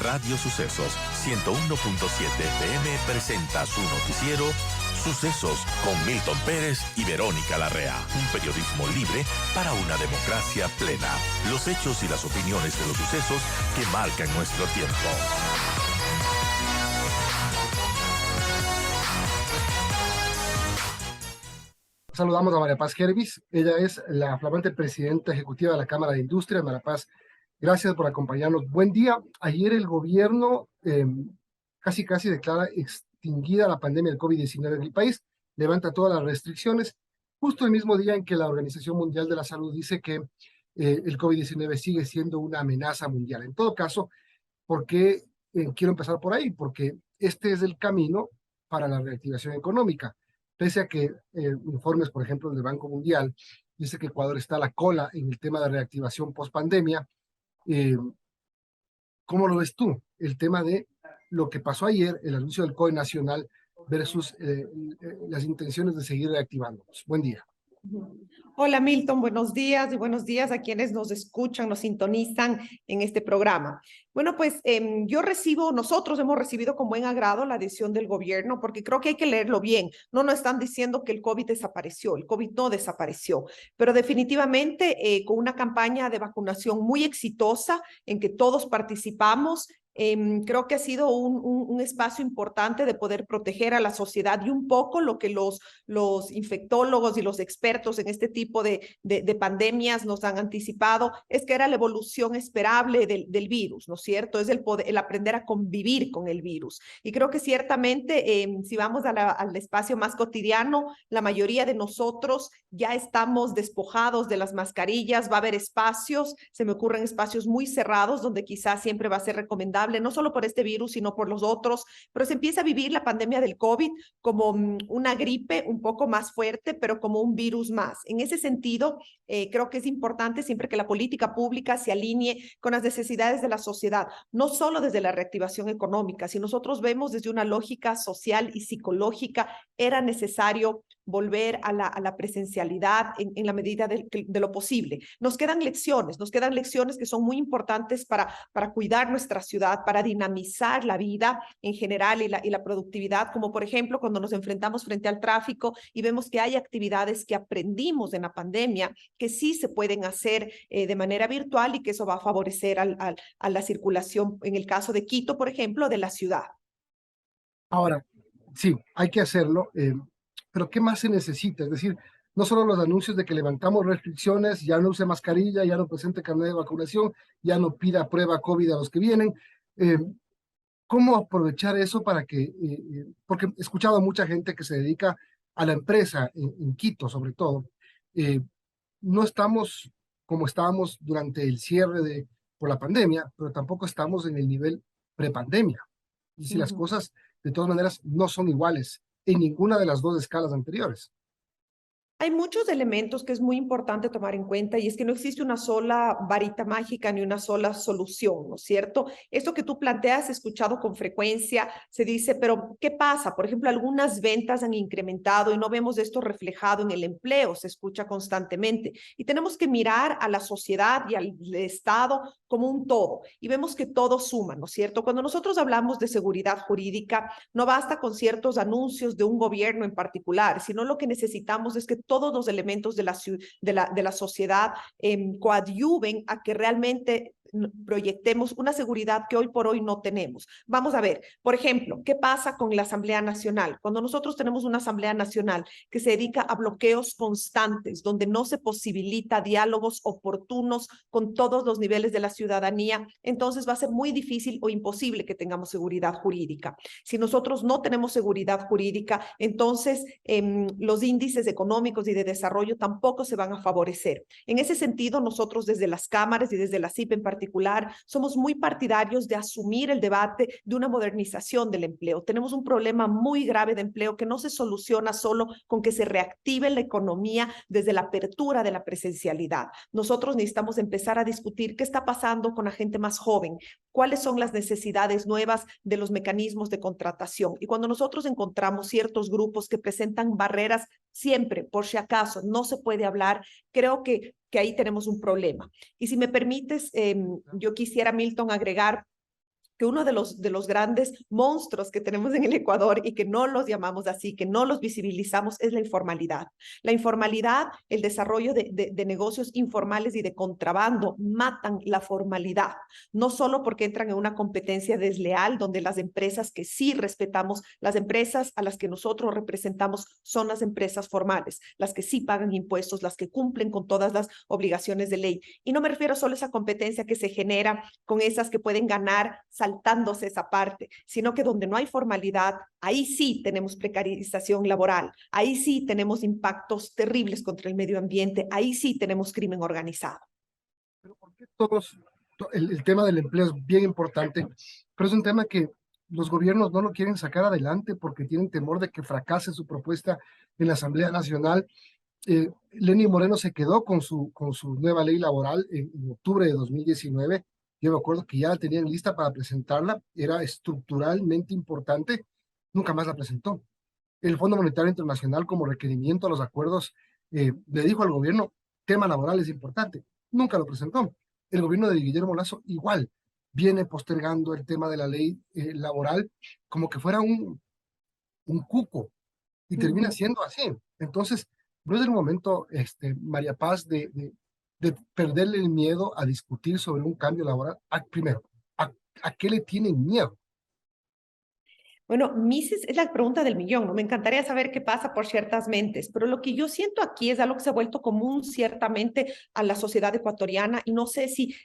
Radio Sucesos 101.7 FM presenta su noticiero Sucesos con Milton Pérez y Verónica Larrea. Un periodismo libre para una democracia plena. Los hechos y las opiniones de los sucesos que marcan nuestro tiempo. Saludamos a María Paz Gervis. Ella es la flamante presidenta ejecutiva de la Cámara de Industria. María Paz, gracias por acompañarnos. Buen día. Ayer el gobierno casi declara extinguida la pandemia del COVID-19 en el país, levanta todas las restricciones, justo el mismo día en que la Organización Mundial de la Salud dice que el COVID-19 sigue siendo una amenaza mundial. En todo caso, ¿por qué quiero empezar por ahí? Porque este es el camino para la reactivación económica. Pese a que informes, por ejemplo, del Banco Mundial, dice que Ecuador está a la cola en el tema de reactivación post-pandemia. ¿Cómo lo ves tú? El tema de lo que pasó ayer, el anuncio del COE nacional versus las intenciones de seguir reactivándonos. Buen día. Hola Milton, buenos días y buenos días a quienes nos escuchan, nos sintonizan en este programa. Bueno, pues nosotros hemos recibido con buen agrado la decisión del gobierno porque creo que hay que leerlo bien. No nos están diciendo que el COVID desapareció, el COVID no desapareció, pero definitivamente con una campaña de vacunación muy exitosa en que todos participamos. Creo que ha sido un espacio importante de poder proteger a la sociedad y un poco lo que los infectólogos y los expertos en este tipo de pandemias nos han anticipado es que era la evolución esperable del virus, ¿no es cierto? Es el aprender a convivir con el virus. Y creo que ciertamente si vamos al espacio más cotidiano, la mayoría de nosotros ya estamos despojados de las mascarillas, va a haber espacios, se me ocurren espacios muy cerrados donde quizás siempre va a ser recomendable no solo por este virus, sino por los otros, pero se empieza a vivir la pandemia del COVID como una gripe un poco más fuerte, pero como un virus más. En ese sentido, creo que es importante siempre que la política pública se alinee con las necesidades de la sociedad, no solo desde la reactivación económica. Si nosotros vemos desde una lógica social y psicológica, era necesario volver a la presencialidad en la medida de lo posible. Nos quedan lecciones que son muy importantes para cuidar nuestra ciudad, para dinamizar la vida en general y la productividad, como por ejemplo cuando nos enfrentamos frente al tráfico y vemos que hay actividades que aprendimos en la pandemia que sí se pueden hacer de manera virtual y que eso va a favorecer a la circulación, en el caso de Quito, por ejemplo, de la ciudad. Ahora, sí, hay que hacerlo, pero ¿qué más se necesita? Es decir, no solo los anuncios de que levantamos restricciones, ya no use mascarilla, ya no presente carnet de vacunación, ya no pida prueba COVID a los que vienen. ¿Cómo aprovechar eso para que, porque he escuchado a mucha gente que se dedica a la empresa en Quito, sobre todo, no estamos como estábamos durante el cierre por la pandemia, pero tampoco estamos en el nivel prepandemia. Y si las cosas, de todas maneras, no son iguales en ninguna de las dos escalas anteriores. Hay muchos elementos que es muy importante tomar en cuenta y es que no existe una sola varita mágica ni una sola solución, ¿no es cierto? Esto que tú planteas, he escuchado con frecuencia, se dice, pero ¿qué pasa? Por ejemplo, algunas ventas han incrementado y no vemos esto reflejado en el empleo, se escucha constantemente. Y tenemos que mirar a la sociedad y al Estado como un todo y vemos que todo suma, ¿no es cierto? Cuando nosotros hablamos de seguridad jurídica, no basta con ciertos anuncios de un gobierno en particular, sino lo que necesitamos es que todos los elementos de la sociedad coadyuven a que realmente proyectemos una seguridad que hoy por hoy no tenemos. Vamos a ver, por ejemplo, ¿qué pasa con la Asamblea Nacional? Cuando nosotros tenemos una Asamblea Nacional que se dedica a bloqueos constantes, donde no se posibilita diálogos oportunos con todos los niveles de la ciudadanía, entonces va a ser muy difícil o imposible que tengamos seguridad jurídica. Si nosotros no tenemos seguridad jurídica, entonces los índices económicos y de desarrollo tampoco se van a favorecer. En ese sentido, nosotros desde las cámaras y desde la CIP en particular, somos muy partidarios de asumir el debate de una modernización del empleo. Tenemos un problema muy grave de empleo que no se soluciona solo con que se reactive la economía desde la apertura de la presencialidad. Nosotros necesitamos empezar a discutir qué está pasando con la gente más joven, cuáles son las necesidades nuevas de los mecanismos de contratación. Y cuando nosotros encontramos ciertos grupos que presentan barreras, siempre, por si acaso, no se puede hablar, creo que ahí tenemos un problema. Y si me permites, yo quisiera, Milton, agregar que uno de los grandes monstruos que tenemos en el Ecuador y que no los llamamos así, que no los visibilizamos, es la informalidad. La informalidad, el desarrollo de negocios informales y de contrabando matan la formalidad, no solo porque entran en una competencia desleal donde las empresas que sí respetamos, las empresas a las que nosotros representamos son las empresas formales, las que sí pagan impuestos, las que cumplen con todas las obligaciones de ley. Y no me refiero solo a esa competencia que se genera con esas que pueden ganar saltándose esa parte, sino que donde no hay formalidad, ahí sí tenemos precarización laboral, ahí sí tenemos impactos terribles contra el medio ambiente, ahí sí tenemos crimen organizado. Pero ¿por qué el tema del empleo es bien importante, pero es un tema que los gobiernos no lo quieren sacar adelante porque tienen temor de que fracase su propuesta en la Asamblea Nacional? Lenín Moreno se quedó con su nueva ley laboral en octubre de 2019. Yo me acuerdo que ya la tenían lista para presentarla, era estructuralmente importante, nunca más la presentó. El Fondo Monetario Internacional, como requerimiento a los acuerdos, le dijo al gobierno, tema laboral es importante, nunca lo presentó. El gobierno de Guillermo Lasso igual viene postergando el tema de la ley laboral como que fuera un cuco, y termina siendo así. Entonces, no es el momento, María Paz, de perderle el miedo a discutir sobre un cambio laboral. Primero, ¿a qué le tienen miedo? Bueno, Mises es la pregunta del millón, ¿no? Me encantaría saber qué pasa por ciertas mentes, pero lo que yo siento aquí es algo que se ha vuelto común ciertamente a la sociedad ecuatoriana y no sé si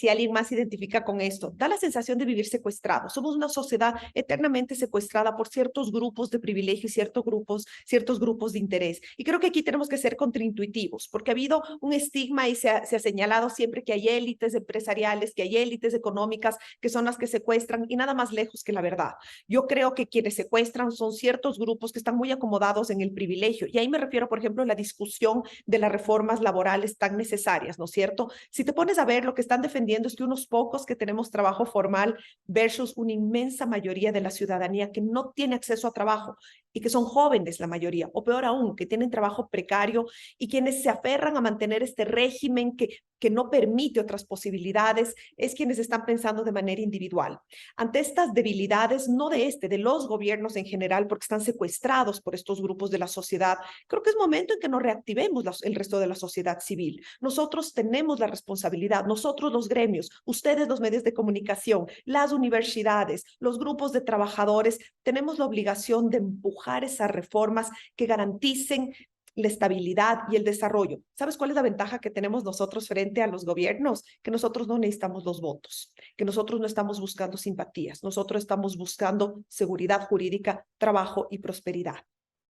alguien más se identifica con esto. Da la sensación de vivir secuestrados. Somos una sociedad eternamente secuestrada por ciertos grupos de privilegio y ciertos grupos de interés. Y creo que aquí tenemos que ser contraintuitivos, porque ha habido un estigma y se ha señalado siempre que hay élites empresariales, que hay élites económicas que son las que secuestran y nada más lejos que la verdad. Yo creo que quienes secuestran son ciertos grupos que están muy acomodados en el privilegio. Y ahí me refiero, por ejemplo, a la discusión de las reformas laborales tan necesarias, ¿no es cierto? Si te pones a ver, lo que están defendiendo es que unos pocos que tenemos trabajo formal versus una inmensa mayoría de la ciudadanía que no tiene acceso a trabajo y que son jóvenes la mayoría, o peor aún, que tienen trabajo precario y quienes se aferran a mantener este régimen que no permite otras posibilidades, es quienes están pensando de manera individual. Ante estas debilidades, no de los gobiernos en general, porque están secuestrados por estos grupos de la sociedad, creo que es momento en que nos reactivemos el resto de la sociedad civil. Nosotros tenemos la responsabilidad, nosotros los gremios, ustedes los medios de comunicación, las universidades, los grupos de trabajadores, tenemos la obligación de empujar esas reformas que garanticen la estabilidad y el desarrollo. ¿Sabes cuál es la ventaja que tenemos nosotros frente a los gobiernos? Que nosotros no necesitamos los votos, que nosotros no estamos buscando simpatías, nosotros estamos buscando seguridad jurídica, trabajo y prosperidad.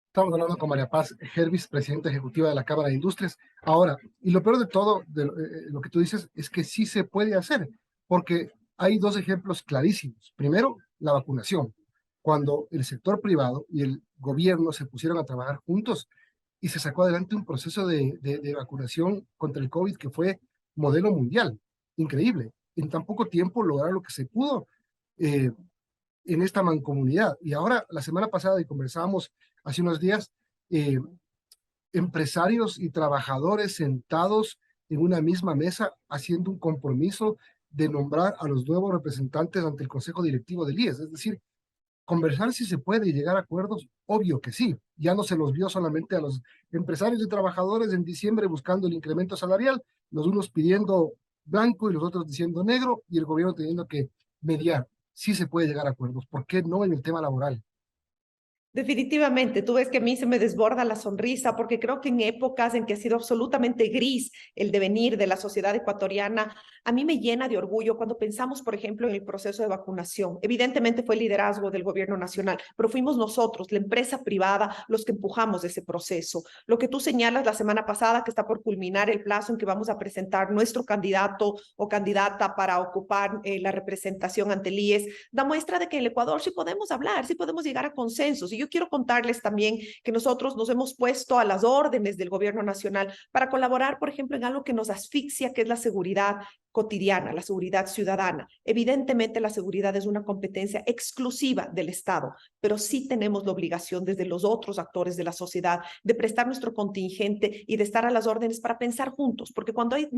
Estamos hablando con María Paz Hervis, presidenta ejecutiva de la Cámara de Industrias. Ahora, y lo peor de todo, lo que tú dices, es que sí se puede hacer, porque hay dos ejemplos clarísimos. Primero, la vacunación. Cuando el sector privado y el gobierno se pusieron a trabajar juntos, y se sacó adelante un proceso de vacunación contra el COVID que fue modelo mundial. Increíble. En tan poco tiempo lograr lo que se pudo en esta mancomunidad. Y ahora, la semana pasada, y conversábamos hace unos días, empresarios y trabajadores sentados en una misma mesa haciendo un compromiso de nombrar a los nuevos representantes ante el Consejo Directivo del IES. Es decir, conversar si se puede y llegar a acuerdos, obvio que sí. Ya no se los vio solamente a los empresarios y trabajadores en diciembre buscando el incremento salarial, los unos pidiendo blanco y los otros diciendo negro, y el gobierno teniendo que mediar. Sí se puede llegar a acuerdos. ¿Por qué no en el tema laboral? Definitivamente, tú ves que a mí se me desborda la sonrisa porque creo que en épocas en que ha sido absolutamente gris el devenir de la sociedad ecuatoriana, a mí me llena de orgullo cuando pensamos, por ejemplo, en el proceso de vacunación. Evidentemente fue el liderazgo del gobierno nacional, pero fuimos nosotros, la empresa privada, los que empujamos ese proceso. Lo que tú señalas la semana pasada, que está por culminar el plazo en que vamos a presentar nuestro candidato o candidata para ocupar la representación ante el IES, da muestra de que en el Ecuador sí podemos hablar, sí podemos llegar a consensos. Y yo quiero contarles también que nosotros nos hemos puesto a las órdenes del gobierno nacional para colaborar, por ejemplo, en algo que nos asfixia, que es la seguridad cotidiana, la seguridad ciudadana. Evidentemente, la seguridad es una competencia exclusiva del Estado, pero sí tenemos la obligación desde los otros actores de la sociedad de prestar nuestro contingente y de estar a las órdenes para pensar juntos, porque cuando hay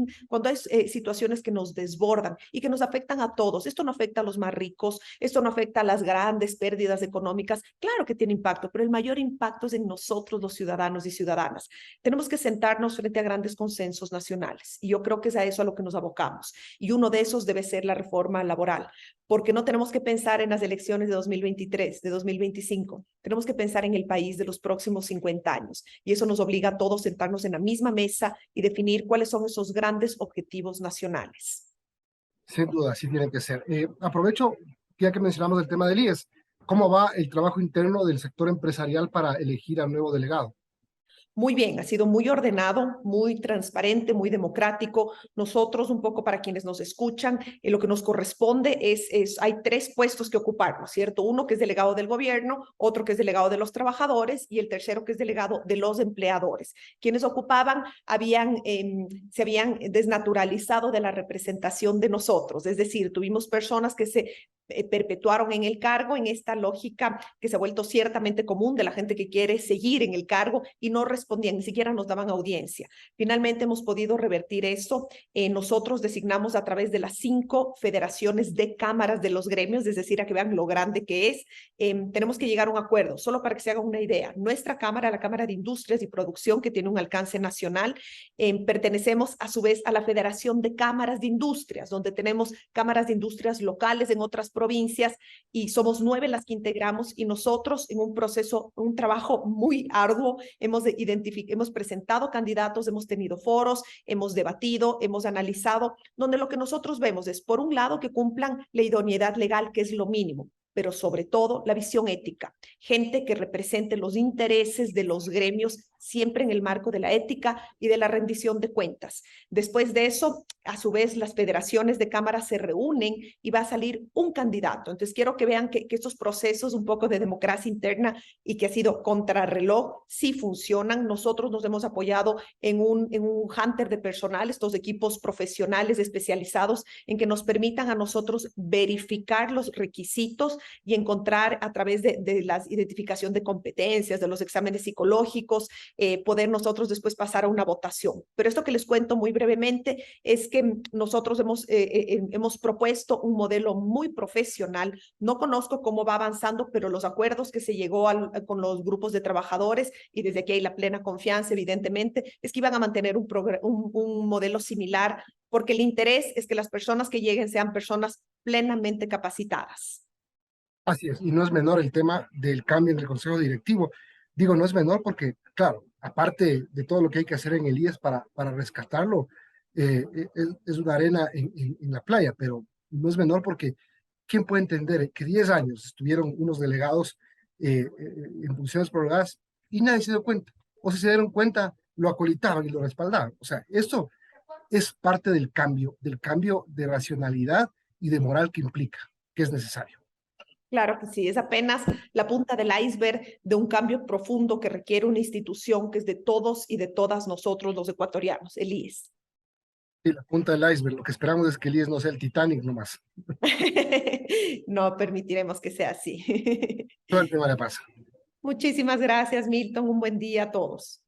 situaciones que nos desbordan y que nos afectan a todos, esto no afecta a los más ricos, esto no afecta a las grandes pérdidas económicas, claro que tiene impacto, pero el mayor impacto es en nosotros los ciudadanos y ciudadanas. Tenemos que sentarnos frente a grandes consensos nacionales y yo creo que es a eso a lo que nos abocamos y uno de esos debe ser la reforma laboral, porque no tenemos que pensar en las elecciones de 2023, de 2025, tenemos que pensar en el país de los próximos 50 años y eso nos obliga a todos a sentarnos en la misma mesa y definir cuáles son esos grandes objetivos nacionales. Sin duda, así tienen que ser. Aprovecho, ya que mencionamos el tema del IES, ¿cómo va el trabajo interno del sector empresarial para elegir al nuevo delegado? Muy bien, ha sido muy ordenado, muy transparente, muy democrático. Nosotros, un poco para quienes nos escuchan, lo que nos corresponde hay 3 puestos que ocupar, ¿no es cierto? Uno que es delegado del gobierno, otro que es delegado de los trabajadores y el tercero que es delegado de los empleadores. Quienes ocupaban se habían desnaturalizado de la representación de nosotros, es decir, tuvimos personas que se perpetuaron en el cargo en esta lógica que se ha vuelto ciertamente común de la gente que quiere seguir en el cargo y no respondían, ni siquiera nos daban audiencia. Finalmente hemos podido revertir eso. Nosotros designamos a través de las 5 federaciones de cámaras de los gremios, es decir, a que vean lo grande que es. Tenemos que llegar a un acuerdo, solo para que se haga una idea. Nuestra cámara, la Cámara de Industrias y Producción, que tiene un alcance nacional, pertenecemos a su vez a la Federación de Cámaras de Industrias, donde tenemos cámaras de industrias locales en otras provincias y somos 9 las que integramos y nosotros en un proceso, un trabajo muy arduo, hemos presentado candidatos, hemos tenido foros, hemos debatido, hemos analizado, donde lo que nosotros vemos es, por un lado, que cumplan la idoneidad legal, que es lo mínimo, pero sobre todo la visión ética, gente que represente los intereses de los gremios siempre en el marco de la ética y de la rendición de cuentas. Después de eso, a su vez, las federaciones de cámaras se reúnen y va a salir un candidato. Entonces, quiero que vean que estos procesos un poco de democracia interna y que ha sido contrarreloj, sí funcionan. Nosotros nos hemos apoyado en un hunter de personal, estos equipos profesionales especializados en que nos permitan a nosotros verificar los requisitos y encontrar a través de la identificación de competencias, de los exámenes psicológicos, poder nosotros después pasar a una votación. Pero esto que les cuento muy brevemente es que nosotros hemos propuesto un modelo muy profesional. No conozco cómo va avanzando, pero los acuerdos que se llegó con los grupos de trabajadores, y desde aquí hay la plena confianza, evidentemente, es que iban a mantener un modelo similar, porque el interés es que las personas que lleguen sean personas plenamente capacitadas. Así es, y no es menor el tema del cambio en el consejo directivo. Digo, no es menor porque, claro, aparte de todo lo que hay que hacer en el IES para rescatarlo, es una arena en la playa, pero no es menor porque ¿quién puede entender que 10 años estuvieron unos delegados en funciones prorrogadas y nadie se dio cuenta? O si se dieron cuenta, lo acolitaban y lo respaldaban. O sea, esto es parte del cambio de racionalidad y de moral que implica, que es necesario. Claro que sí, es apenas la punta del iceberg de un cambio profundo que requiere una institución que es de todos y de todas nosotros los ecuatorianos, el IES. Y la punta del iceberg, lo que esperamos es que el IES no sea el Titanic nomás. No permitiremos que sea así. Suerte, María Paz. Muchísimas gracias, Milton. Un buen día a todos.